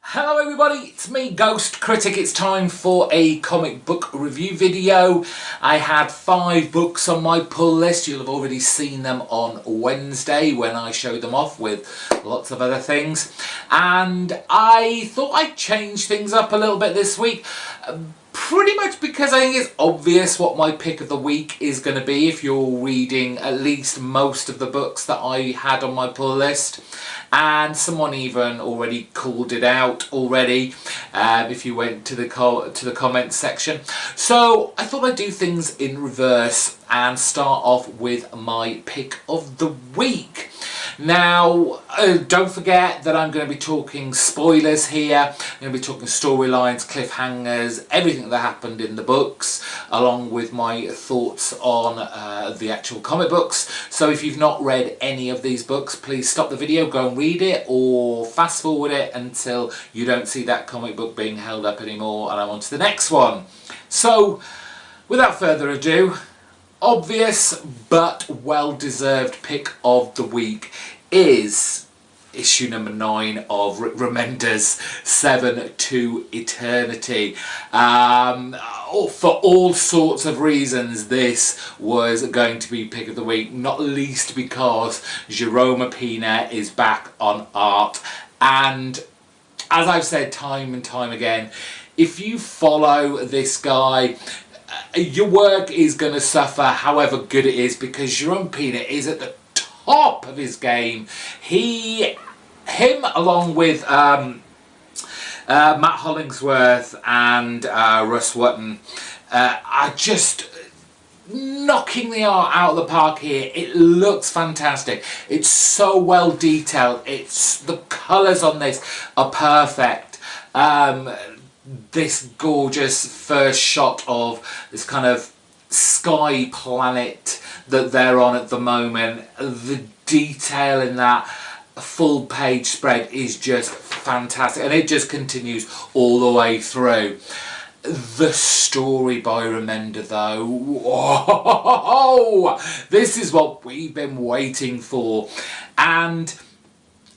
Hello everybody, it's me, GhostCritic. It's time for a comic book review video. I had 5 books on my pull list. You'll have already seen them on Wednesday when I showed them off with lots of other things. And I thought I'd change things up a little bit this week. Pretty much because I think it's obvious what my pick of the week is going to be if you're reading at least most of the books that I had on my pull list. And someone even already called it out already if you went to the comments section. So I thought I'd do things in reverse and start off with my pick of the week. Now, don't forget that I'm going to be talking spoilers here. I'm going to be talking storylines, cliffhangers, everything that happened in the books, along with my thoughts on the actual comic books. So if you've not read any of these books, please stop the video, go and read it, or fast forward it until you don't see that comic book being held up anymore and I'm on to the next one. So, without further ado, obvious but well-deserved pick of the week is issue number 9 of Rick Remender's 7 to Eternity. For all sorts of reasons, this was going to be pick of the week, not least because Jerome Pina is back on art. And as I've said time and time again, if you follow this guy, your work is going to suffer however good it is, because Jerome Pina is at the top of his game. Him along with Matt Hollingsworth and Russ Wotton are just knocking the art out of the park here. It looks fantastic. It's so well detailed. The colours on this are perfect. This gorgeous first shot of this kind of sky planet that they're on at the moment, the detail in that full page spread is just fantastic, and it just continues all the way through. The story by Remender though, whoa, this is what we've been waiting for. And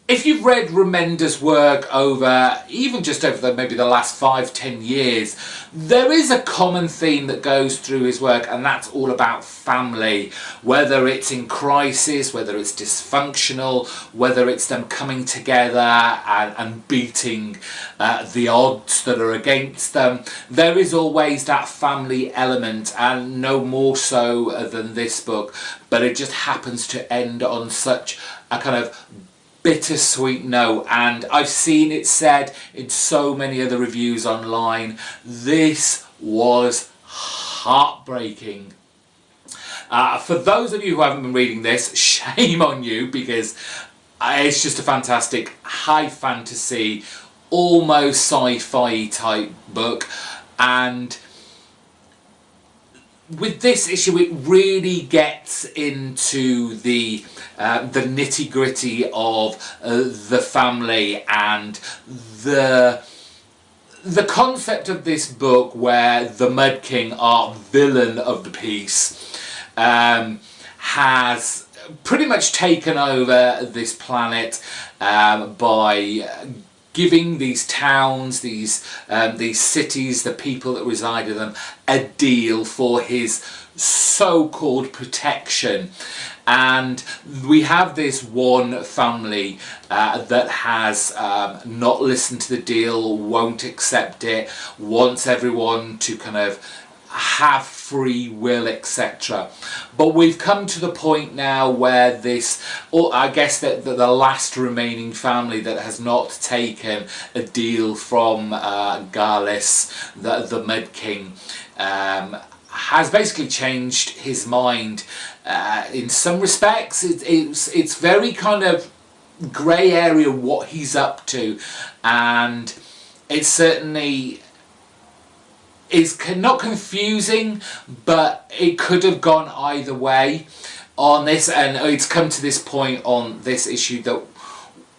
if you've read Remender's work over, even just over maybe the last 5-10 years, there is a common theme that goes through his work, and that's all about family. Whether it's in crisis, whether it's dysfunctional, whether it's them coming together and beating the odds that are against them, there is always that family element, and no more so than this book. But it just happens to end on such a kind of bittersweet note, and I've seen it said in so many other reviews online, this was heartbreaking. For those of you who haven't been reading this, shame on you, because it's just a fantastic high fantasy, almost sci-fi type book. And with this issue, it really gets into the nitty-gritty of the family, and the concept of this book, where the Mud King, our villain of the piece, has pretty much taken over this planet by giving these towns, these cities, the people that reside in them, a deal for his so-called protection. And we have this one family that has not listened to the deal, won't accept it, wants everyone to kind of have free will, etc. But we've come to the point now where this, or I guess that the last remaining family that has not taken a deal from Garlis, the Mud King, has basically changed his mind. In some respects, it's very kind of grey area what he's up to, and it's certainly is not confusing, but it could have gone either way on this, and it's come to this point on this issue that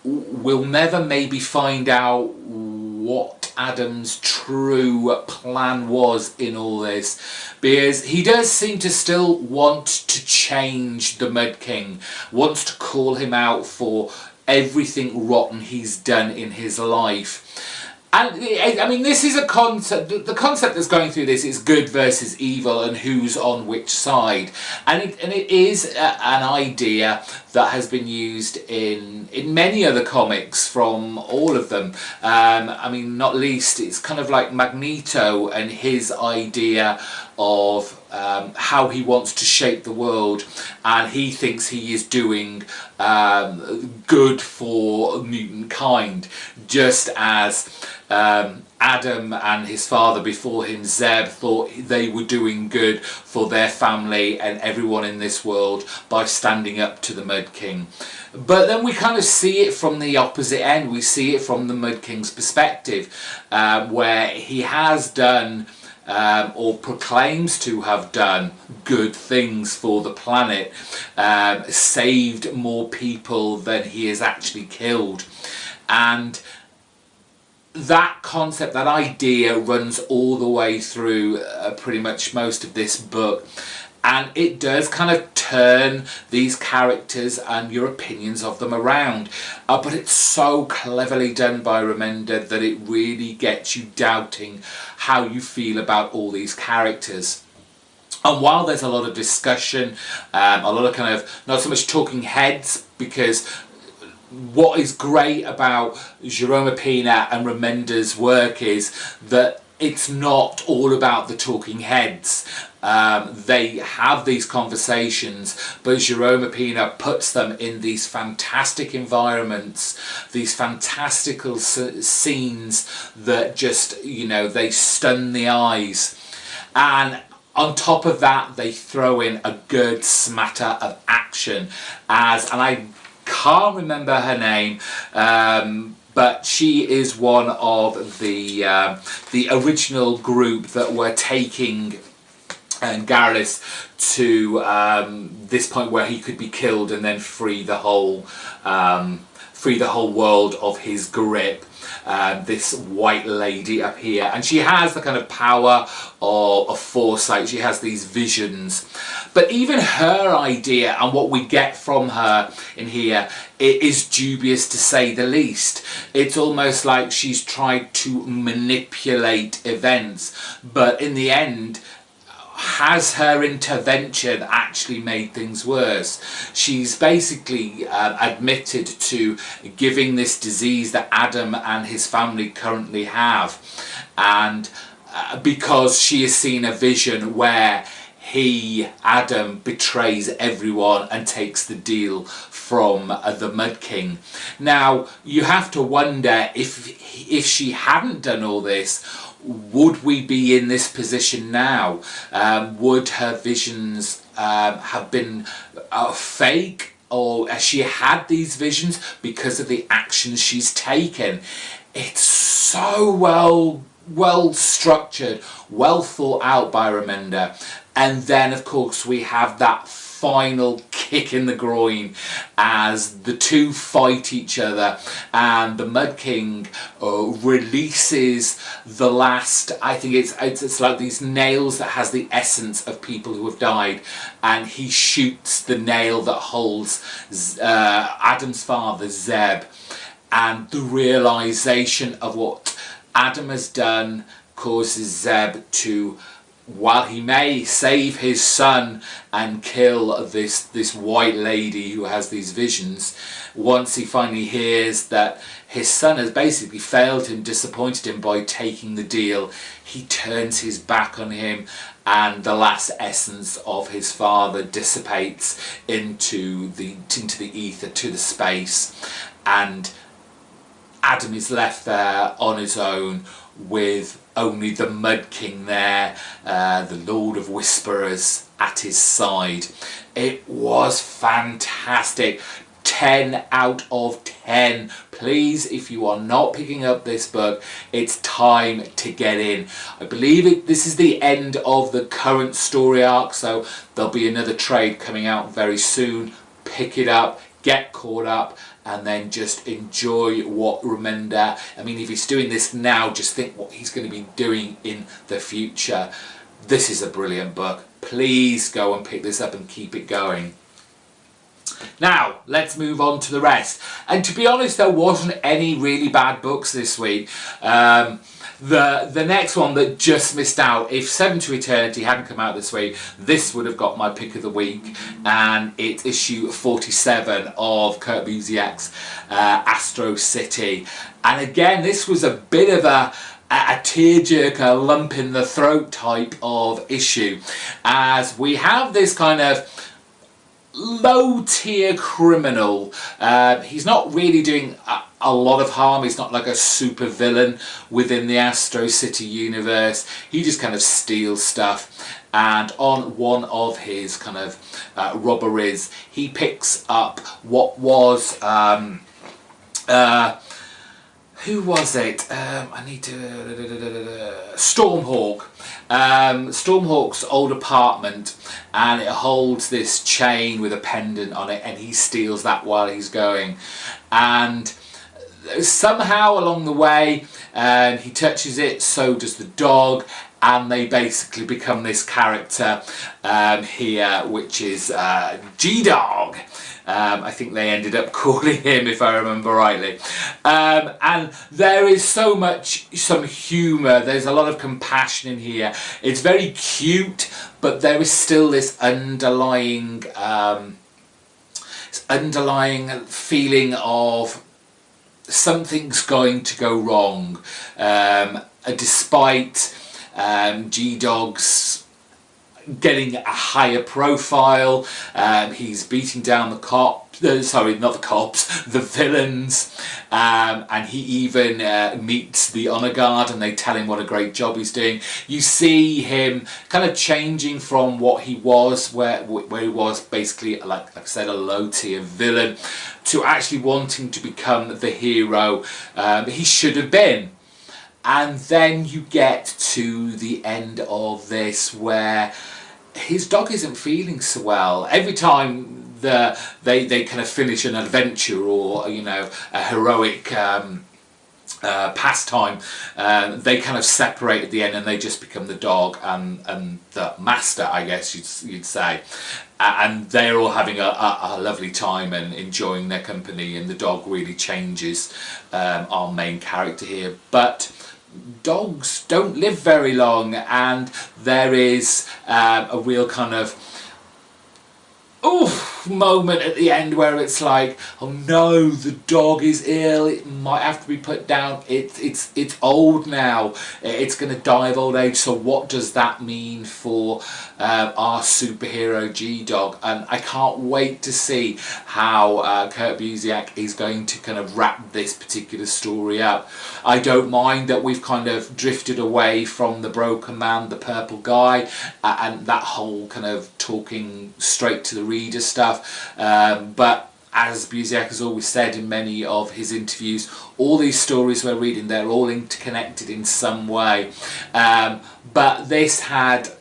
we'll never maybe find out what what Adam's true plan was in all this, because he does seem to still want to change the Mud King, wants to call him out for everything rotten he's done in his life. And I mean, this is a concept, the concept that's going through this is good versus evil and who's on which side. And it is an idea that has been used in many other comics from all of them. I mean, not least, it's kind of like Magneto and his idea of how he wants to shape the world, and he thinks he is doing good for mutant kind, just as Adam and his father before him, Zeb, thought they were doing good for their family and everyone in this world by standing up to the Mud King. But then we kind of see it from the opposite end. We see it from the Mud King's perspective, where he has done or proclaims to have done good things for the planet, saved more people than he has actually killed. And that concept, that idea runs all the way through pretty much most of this book, and it does kind of turn these characters and your opinions of them around, but it's so cleverly done by Remender that it really gets you doubting how you feel about all these characters. And while there's a lot of discussion, a lot of kind of not so much talking heads, because what is great about Jerome Pina and Remender's work is that it's not all about the talking heads. They have these conversations, but Jerome Pina puts them in these fantastic environments, these fantastical scenes that just, you know, they stun the eyes. And on top of that, they throw in a good smatter of action, and I can't remember her name, but she is one of the original group that were taking Garrus to this point where he could be killed and then free the whole world of his grip. This white lady up here, and she has the kind of power of foresight. She has these visions, but even her idea and what we get from her in here, it is dubious to say the least. It's almost like she's tried to manipulate events, but in the end, has her intervention actually made things worse? She's basically admitted to giving this disease that Adam and his family currently have, and because she has seen a vision where Adam betrays everyone and takes the deal from the Mud King. Now you have to wonder, if she hadn't done all this, would we be in this position now? Would her visions have been fake, or has she had these visions because of the actions she's taken? It's so well structured, well thought out by Remender. And then of course we have that final kick in the groin as the two fight each other, and the Mud King releases the last, I think it's like these nails that has the essence of people who have died, and he shoots the nail that holds Adam's father, Zeb, and the realization of what Adam has done causes Zeb to, while he may save his son and kill this white lady who has these visions, once he finally hears that his son has basically failed him, disappointed him by taking the deal, he turns his back on him, and the last essence of his father dissipates into the ether, to the space, and Adam is left there on his own with only the Mud King there, the Lord of Whisperers at his side. It was fantastic. 10 out of 10. Please, if you are not picking up this book, it's time to get in. I believe this is the end of the current story arc, so there'll be another trade coming out very soon. Pick it up. get caught up, and then just enjoy what Remender. I mean, if he's doing this now, just think what he's going to be doing in the future. This is a brilliant book. Please go and pick this up and keep it going. Now, let's move on to the rest. And to be honest, there wasn't any really bad books this week. The next one that just missed out, if Seven to Eternity hadn't come out this week, this would have got my pick of the week, and it's issue 47 of Kurt Busiek's Astro City. And again, this was a bit of a tearjerker, lump in the throat type of issue, as we have this kind of low tier criminal. He's not really doing a lot of harm. He's not like a super villain within the Astro City universe. He just kind of steals stuff, and on one of his kind of robberies, he picks up what was who was it? I need to... Stormhawk. Stormhawk's old apartment, and it holds this chain with a pendant on it, and he steals that while he's going. And somehow along the way, he touches it, so does the dog, and they basically become this character here, which is G-Dog. I think they ended up calling him, if I remember rightly. And there is some humour, there's a lot of compassion in here. It's very cute, but there is still this underlying feeling of something's going to go wrong. Despite G-Dog's getting a higher profile, he's beating down the the villains, and he even meets the honour guard, and they tell him what a great job he's doing. You see him kind of changing from what he was, where he was basically, like I said, a low tier villain, to actually wanting to become the hero he should have been. And then you get to the end of this where his dog isn't feeling so well. Every time they kind of finish an adventure or, you know, a heroic pastime, they kind of separate at the end, and they just become the dog and the master, I guess you'd say. And they're all having a lovely time and enjoying their company, and the dog really changes our main character here. But dogs don't live very long, and there is a real kind of moment at the end where it's like, oh no, the dog is ill, it might have to be put down, it's old now, it's going to die of old age. So what does that mean for our superhero G-Dog? And I can't wait to see how Kurt Busiek is going to kind of wrap this particular story up. I don't mind that we've kind of drifted away from the broken man, the purple guy, and that whole kind of talking straight to the reader stuff, but as Busiek has always said in many of his interviews, all these stories we're reading, they're all interconnected in some way. But this had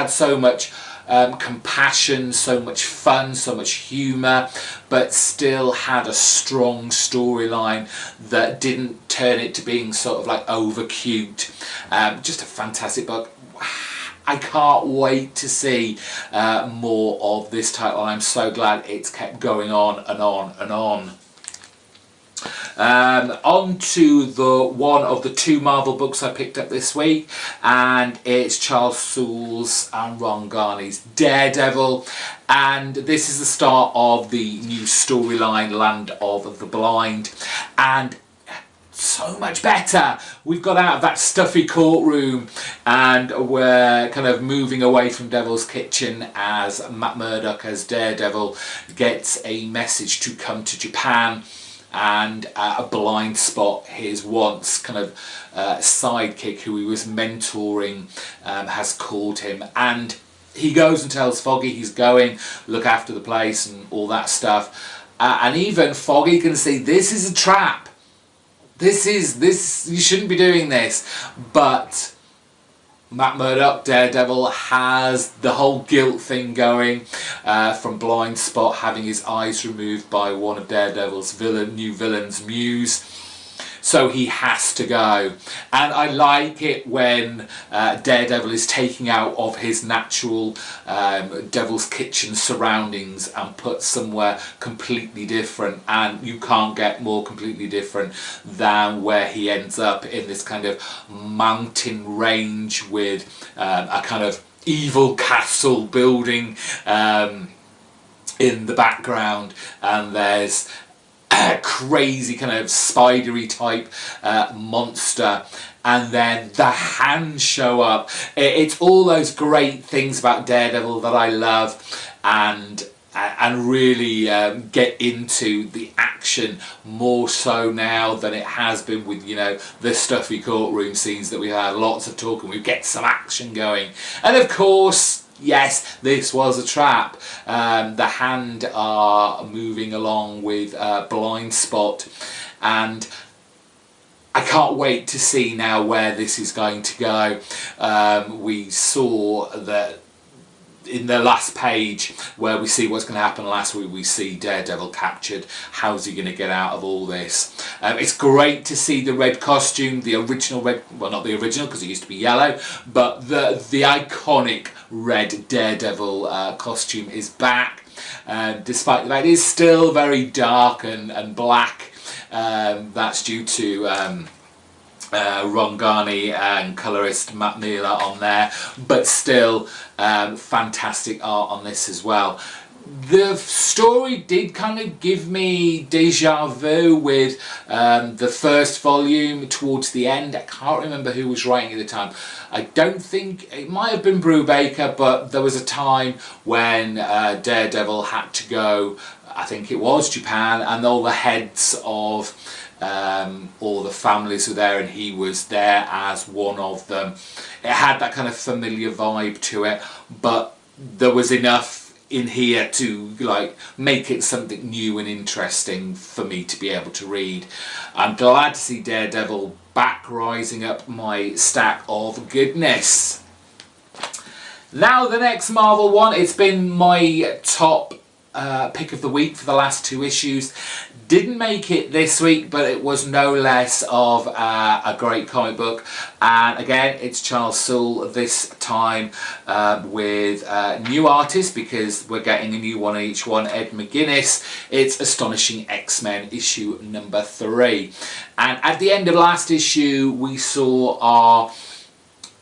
so much compassion, so much fun, so much humour, but still had a strong storyline that didn't turn it to being sort of like over cute. Just a fantastic book. I can't wait to see more of this title. I'm so glad it's kept going on and on and on. On to one of the two Marvel books I picked up this week, and it's Charles Soule's and Ron Garney's Daredevil, and this is the start of the new storyline, Land of the Blind, and so much better. We've got out of that stuffy courtroom, and we're kind of moving away from Devil's Kitchen as Matt Murdock as Daredevil gets a message to come to Japan, and a blind spot, his once kind of sidekick who he was mentoring, has called him, and he goes and tells Foggy he's going, look after the place and all that stuff, and even Foggy can see this is a trap. This, you shouldn't be doing this, but Matt Murdock, Daredevil, has the whole guilt thing going from Blind Spot having his eyes removed by one of Daredevil's new villains, Muse. So he has to go. And I like it when Daredevil is taking out of his natural Devil's Kitchen surroundings and put somewhere completely different. And you can't get more completely different than where he ends up in this kind of mountain range with a kind of evil castle building in the background. And there's crazy kind of spidery type monster, and then the hands show up. It's all those great things about Daredevil that I love, and really get into the action more so now than it has been with, you know, the stuffy courtroom scenes that we had. Lots of talk and we get some action going, and of course, yes, this was a trap. The Hand are moving along with Blind Spot, and I can't wait to see now where this is going to go. We saw that in the last page where we see what's going to happen. Last week we see Daredevil captured. How's he going to get out of all this? It's great to see the red costume, the original red, well, not the original because it used to be yellow, but the iconic red Daredevil costume is back, despite the fact it is still very dark and black. That's due to Ron Garney and colorist Matt Miller on there, but still fantastic art on this as well. The story did kind of give me deja vu with the first volume towards the end. I can't remember who was writing at the time. I don't think, it might have been Brubaker, but there was a time when Daredevil had to go, I think it was Japan, and all the heads of all the families were there, and he was there as one of them. It had that kind of familiar vibe to it, but there was enough in here to like make it something new and interesting for me to be able to read. I'm glad to see Daredevil back rising up my stack of goodness. Now the next Marvel one, it's been my top pick of the week for the last 2 issues. Didn't make it this week, but it was no less of a great comic book. And again, it's Charles Soule this time with new artists, because we're getting a new one each one. Ed McGuinness. It's Astonishing X-Men issue number 3. And at the end of last issue, we saw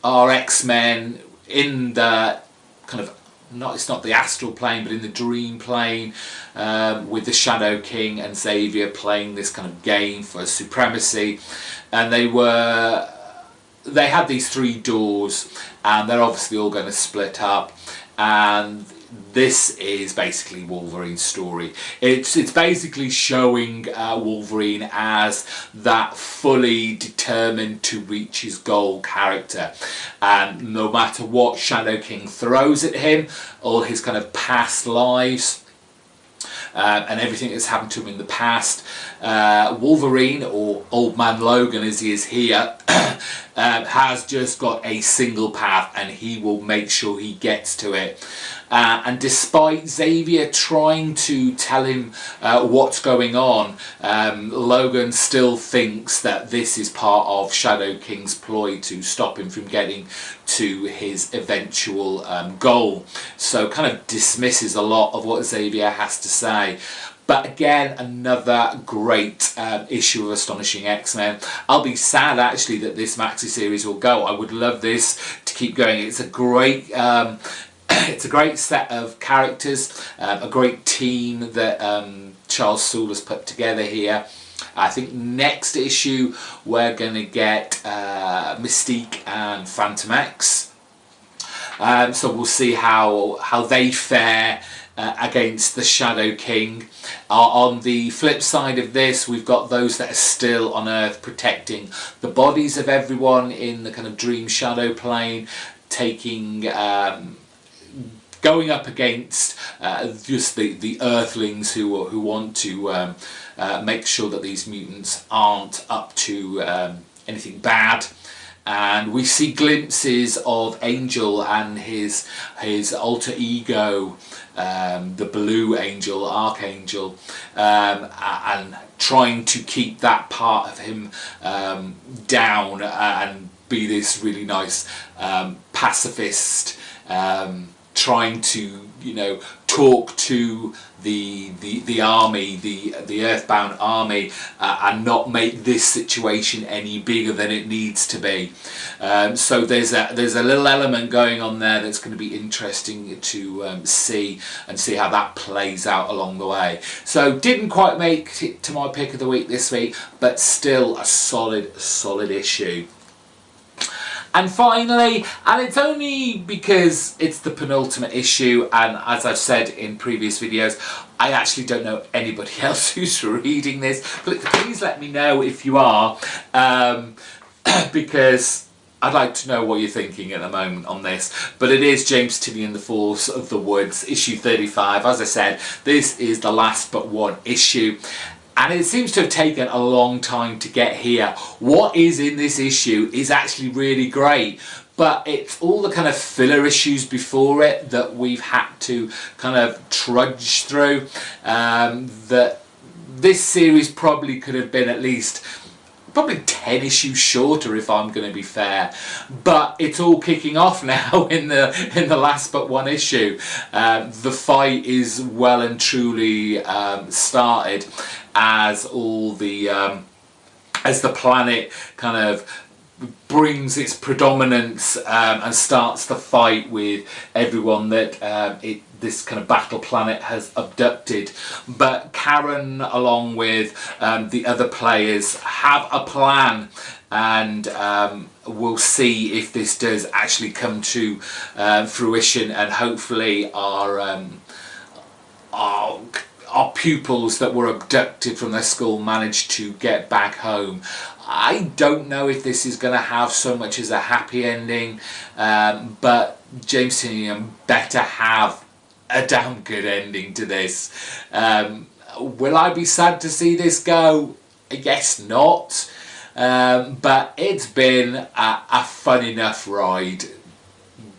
our X-Men in the kind of, it's not the astral plane, but in the dream plane, with the Shadow King and Xavier playing this kind of game for supremacy. And they had these 3 doors, and they're obviously all going to split up. And this is basically Wolverine's story. It's basically showing Wolverine as that fully determined to reach his goal character, and no matter what Shadow King throws at him, all his kind of past lives and everything that's happened to him in the past, Wolverine, or Old Man Logan as he is here, has just got a single path, and he will make sure he gets to it. And despite Xavier trying to tell him what's going on, Logan still thinks that this is part of Shadow King's ploy to stop him from getting to his eventual goal. So kind of dismisses a lot of what Xavier has to say. But again, another great issue of Astonishing X-Men. I'll be sad actually that this maxi series will go. I would love this to keep going. It's a great it's a great set of characters, a great team that Charles Soule has put together here. I think next issue we're going to get Mystique and Phantom X. So we'll see how they fare against the Shadow King. On the flip side of this, we've got those that are still on Earth protecting the bodies of everyone in the kind of dream shadow plane, taking going up against just the Earthlings who want to make sure that these mutants aren't up to anything bad. and we see glimpses of Angel and his alter ego, the Blue Angel, Archangel, and trying to keep that part of him down and be this really nice pacifist, trying to, you know, talk to the army, the Earthbound army, and not make this situation any bigger than it needs to be. So there's a little element going on there that's going to be interesting to see how that plays out along the way. So didn't quite make it to my pick of the week this week, but still a solid issue. And finally, and it's only because it's the penultimate issue, and as I've said in previous videos, I actually don't know anybody else who's reading this, but please let me know if you are, because I'd like to know what you're thinking at the moment on this. But it is James Tynion, The Force of the Woods, issue 35. As I said, this is the last but one issue. And it seems to have taken a long time to get here. What is in this issue is actually really great, but it's all the kind of filler issues before it that we've had to kind of trudge through. That this series probably could have been at least probably 10 issues shorter, if I'm going to be fair, but it's all kicking off now in the last but one issue. The fight is well and truly started, as all the as the planet kind of brings its predominance and starts the fight with everyone that this kind of battle planet has abducted. But Karen, along with the other players, have a plan, and we'll see if this does actually come to fruition, and hopefully our pupils that were abducted from their school managed to get back home. I don't know if this is going to have so much as a happy ending, but James Tynion better have a damn good ending to this. Will I be sad to see this go? I guess not, but it's been a fun enough ride.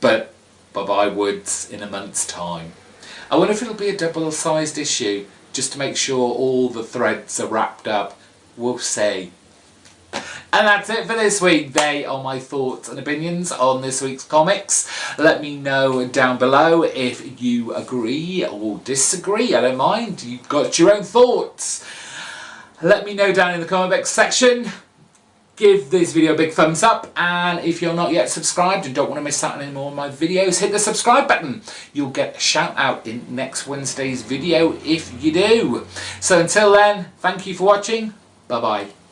But bye-bye Woods in a month's time. I wonder if it'll be a double-sized issue, just to make sure all the threads are wrapped up. We'll see. And that's it for this week. They are my thoughts and opinions on this week's comics. Let me know down below if you agree or disagree. I don't mind. You've got your own thoughts. Let me know down in the comment box section. Give this video a big thumbs up, and if you're not yet subscribed and don't want to miss out on any more of my videos, hit the subscribe button. You'll get a shout out in next Wednesday's video if you do. So until then, thank you for watching. Bye bye.